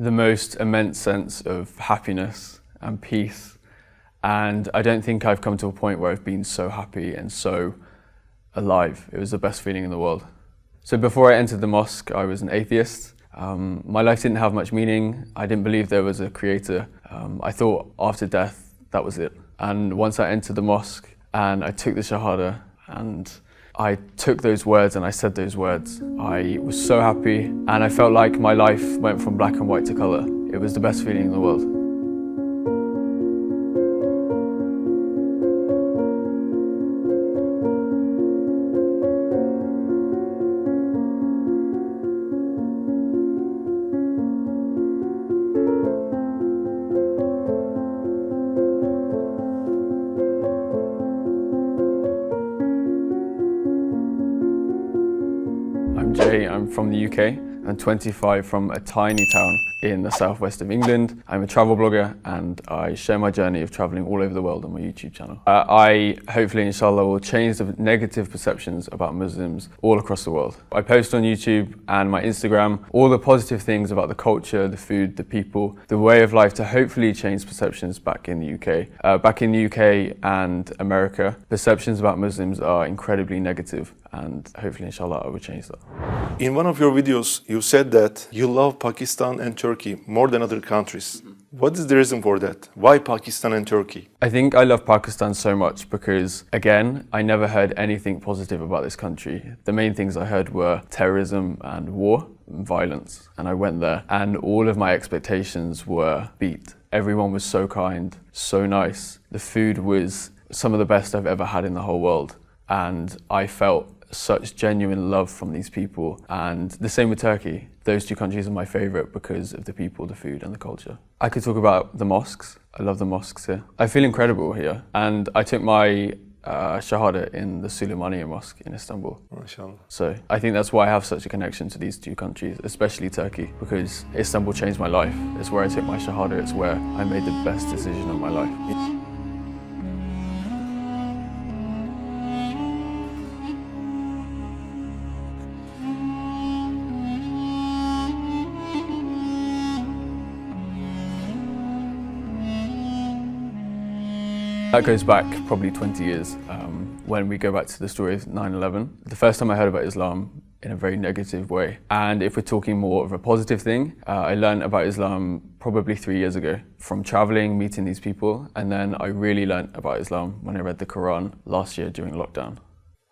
the most immense sense of happiness and peace. And I don't think I've come to a point where I've been so happy and so alive. It was the best feeling in the world. So before I entered the mosque, I was an atheist. My life didn't have much meaning. I didn't believe there was a creator. I thought after death, that was it. And once I entered the mosque and I took the Shahada and I took those words and I said those words, I was so happy and I felt like my life went from black and white to colour. It was the best feeling in the world. I'm Jay, I'm from the UK. I'm 25 from a tiny town in the southwest of England. I'm a travel blogger and I share my journey of traveling all over the world on my YouTube channel. I hopefully, inshallah, will change the negative perceptions about Muslims all across the world. I post on YouTube and my Instagram all the positive things about the culture, the food, the people, the way of life to hopefully change perceptions back in the UK. Back in the UK and America, perceptions about Muslims are incredibly negative and hopefully, inshallah, I will change that. In one of your videos, you said that you love Pakistan and Turkey more than other countries. What is the reason for that? Why Pakistan and Turkey? I think I love Pakistan so much because, again, I never heard anything positive about this country. The main things I heard were terrorism and war and violence. And I went there and all of my expectations were beat. Everyone was so kind, so nice. The food was some of the best I've ever had in the whole world. And I felt such genuine love from these people, and the same with Turkey. Those two countries are my favourite because of the people, the food and the culture. I could talk about the mosques. I love the mosques here. I feel incredible here, and I took my Shahada in the Süleymaniye Mosque in Istanbul. MashaAllah. So I think that's why I have such a connection to these two countries, especially Turkey, because Istanbul changed my life. It's where I took my Shahada, it's where I made the best decision of my life. That goes back probably 20 years, when we go back to the story of 9/11. The first time I heard about Islam in a very negative way. And if we're talking more of a positive thing, I learned about Islam probably 3 years ago from traveling, meeting these people. And then I really learned about Islam when I read the Quran last year during lockdown.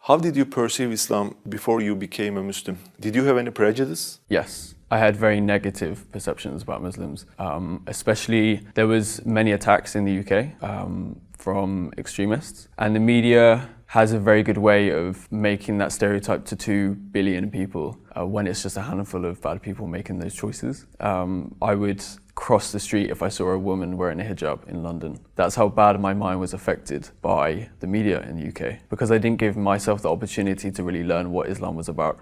How did you perceive Islam before you became a Muslim? Did you have any prejudice? Yes. I had very negative perceptions about Muslims, especially there was many attacks in the UK from extremists, and the media has a very good way of making that stereotype to 2 billion people when it's just a handful of bad people making those choices. I would cross the street if I saw a woman wearing a hijab in London. That's how bad my mind was affected by the media in the UK, because I didn't give myself the opportunity to really learn what Islam was about.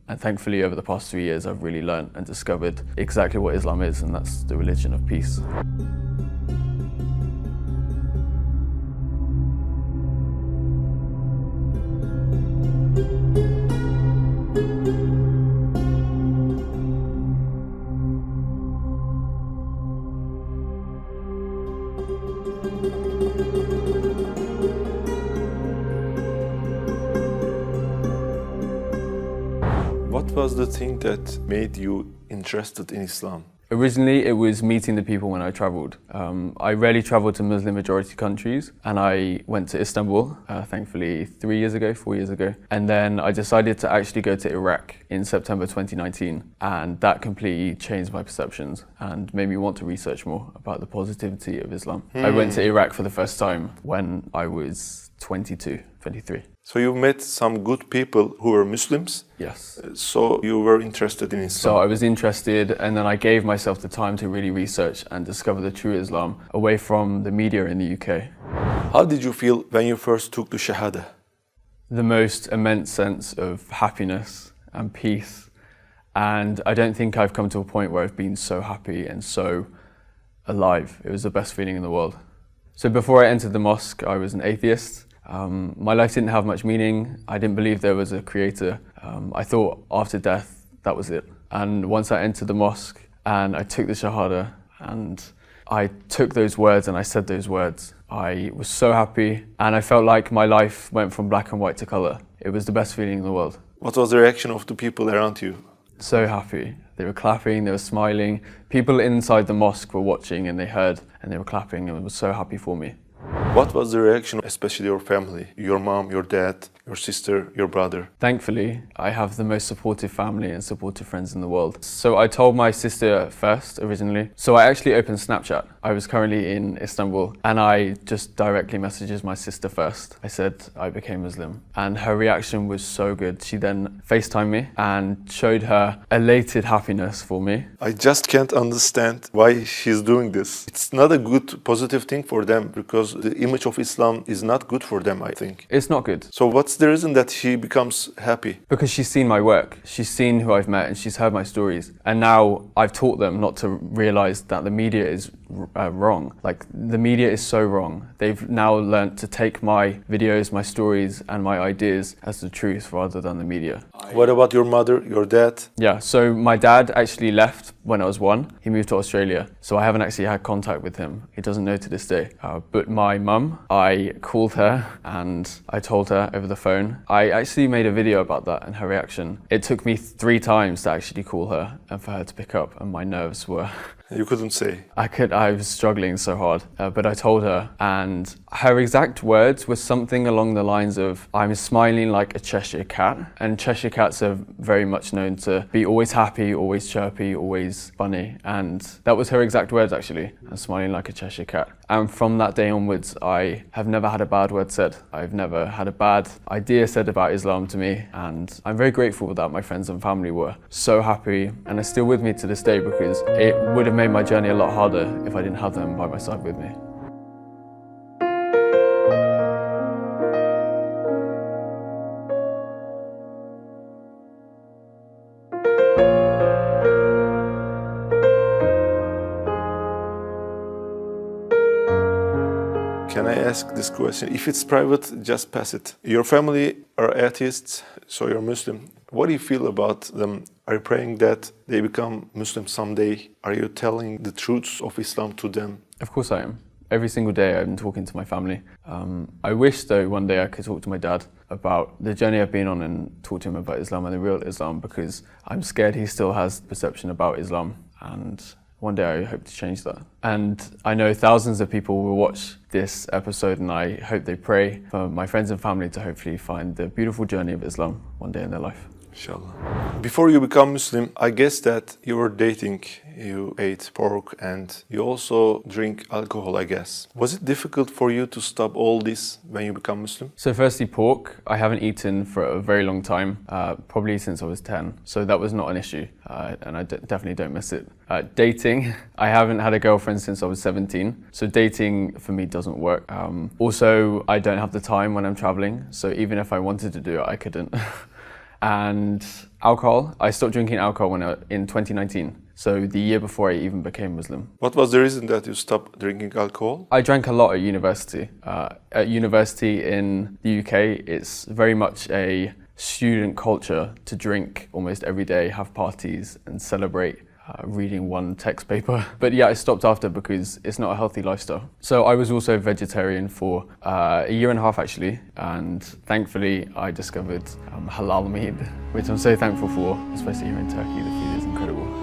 And thankfully over the past 3 years I've really learned and discovered exactly what Islam is, and that's the religion of peace. What was the thing that made you interested in Islam? Originally, it was meeting the people when I travelled. I rarely travelled to Muslim majority countries, and I went to Istanbul, thankfully 4 years ago. And then I decided to actually go to Iraq in September 2019, and that completely changed my perceptions and made me want to research more about the positivity of Islam. I went to Iraq for the first time when I was 22, 23. So you met some good people who were Muslims? Yes. So you were interested in Islam? So I was interested, and then I gave myself the time to really research and discover the true Islam away from the media in the UK. How did you feel when you first took the Shahada? The most immense sense of happiness and peace. And I don't think I've come to a point where I've been so happy and so alive. It was the best feeling in the world. So before I entered the mosque, I was an atheist. My life didn't have much meaning. I didn't believe there was a creator. I thought after death, that was it. And once I entered the mosque and I took the Shahada, and I took those words and I said those words. I was so happy, and I felt like my life went from black and white to color. It was the best feeling in the world. What was the reaction of the people around you? So happy. They were clapping, they were smiling. People inside the mosque were watching, and they heard and they were clapping and were so happy for me. What was the reaction, especially your family, your mom, your dad, your sister, your brother? Thankfully, I have the most supportive family and supportive friends in the world. So I told my sister first, originally. So I actually opened Snapchat. I was currently in Istanbul, and I just directly messaged my sister first. I said I became Muslim, and her reaction was so good. She then FaceTimed me and showed her elated happiness for me. I just can't understand why she's doing this. It's not a good, positive thing for them, because the image of Islam is not good for them, I think. It's not good. So what's the reason that she becomes happy? Because she's seen my work, she's seen who I've met, and she's heard my stories. And now I've taught them not to realize that the media is wrong. Like, the media is so wrong. They've now learnt to take my videos, my stories, and my ideas as the truth rather than the media. What about your mother, your dad? Yeah, so my dad actually left when I was 1. He moved to Australia, so I haven't actually had contact with him. He doesn't know to this day. But my mum, I called her and I told her over the phone. I actually made a video about that and her reaction. It took me 3 times to actually call her and for her to pick up, and my nerves were... You couldn't say. I was struggling so hard, but I told her, and her exact words were something along the lines of, I'm smiling like a Cheshire cat, and Cheshire cats are very much known to be always happy, always chirpy, always funny, and that was her exact words actually, I'm smiling like a Cheshire cat. And from that day onwards, I have never had a bad word said. I've never had a bad idea said about Islam to me, and I'm very grateful that my friends and family were so happy and are still with me to this day, because it would have made my journey a lot harder if I didn't have them by my side with me. Can I ask this question? If it's private, just pass it. Your family are atheists, so you're Muslim. What do you feel about them? Are you praying that they become Muslim someday? Are you telling the truths of Islam to them? Of course I am. Every single day I'm talking to my family. I wish though one day I could talk to my dad about the journey I've been on and talk to him about Islam and the real Islam, because I'm scared he still has perception about Islam, and one day I hope to change that. And I know thousands of people will watch this episode, and I hope they pray for my friends and family to hopefully find the beautiful journey of Islam one day in their life. Inshallah. Before you become Muslim, I guess that you were dating, you ate pork, and you also drink alcohol, I guess. Was it difficult for you to stop all this when you become Muslim? So firstly, pork, I haven't eaten for a very long time, probably since I was 10. So that was not an issue, and I definitely don't miss it. Dating, I haven't had a girlfriend since I was 17. So dating for me doesn't work. Also, I don't have the time when I'm traveling. So even if I wanted to do it, I couldn't. And alcohol, I stopped drinking alcohol in 2019, so the year before I even became Muslim. What was the reason that you stopped drinking alcohol? I drank a lot at university. At university in the UK, it's very much a student culture to drink almost every day, have parties and celebrate reading one text paper. But yeah, I stopped after because it's not a healthy lifestyle. So I was also vegetarian for a year and a half actually, and thankfully I discovered halal meat, which I'm so thankful for, especially here in Turkey. The food is incredible.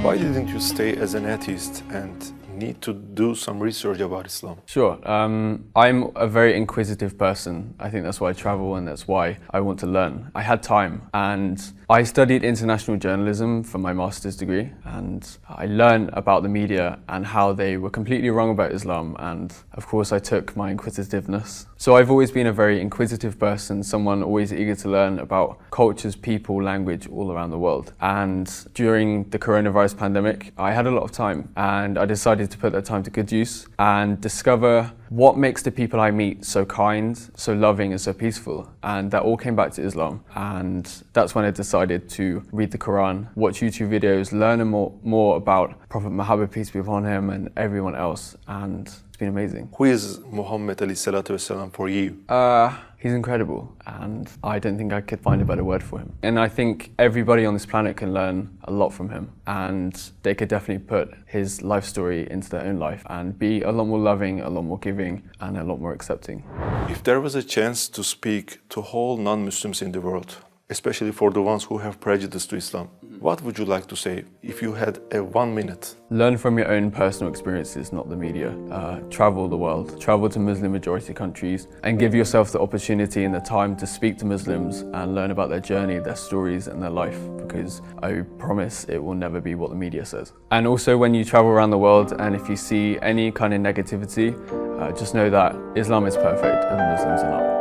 Why didn't you stay as an atheist and need to do some research about Islam? Sure. I'm a very inquisitive person. I think that's why I travel, and that's why I want to learn. I had time, and I studied international journalism for my master's degree, and I learned about the media and how they were completely wrong about Islam, and of course I took my inquisitiveness. So I've always been a very inquisitive person, someone always eager to learn about cultures, people, language all around the world. And during the coronavirus pandemic, I had a lot of time, and I decided decided to put that time to good use and discover what makes the people I meet so kind, so loving and so peaceful. And that all came back to Islam. And that's when I decided to read the Quran, watch YouTube videos, learn more about Prophet Muhammad, peace be upon him, and everyone else. And it's been amazing. Who is Muhammad alayhi salatu wasalam for you? He's incredible, and I don't think I could find a better word for him. And I think everybody on this planet can learn a lot from him, and they could definitely put his life story into their own life and be a lot more loving, a lot more giving, and a lot more accepting. If there was a chance to speak to whole non-Muslims in the world, especially for the ones who have prejudice to Islam, what would you like to say if you had a 1 minute? Learn from your own personal experiences, not the media. Travel the world, travel to Muslim majority countries, and give yourself the opportunity and the time to speak to Muslims and learn about their journey, their stories and their life, because I promise it will never be what the media says. And also when you travel around the world and if you see any kind of negativity, just know that Islam is perfect and Muslims are not.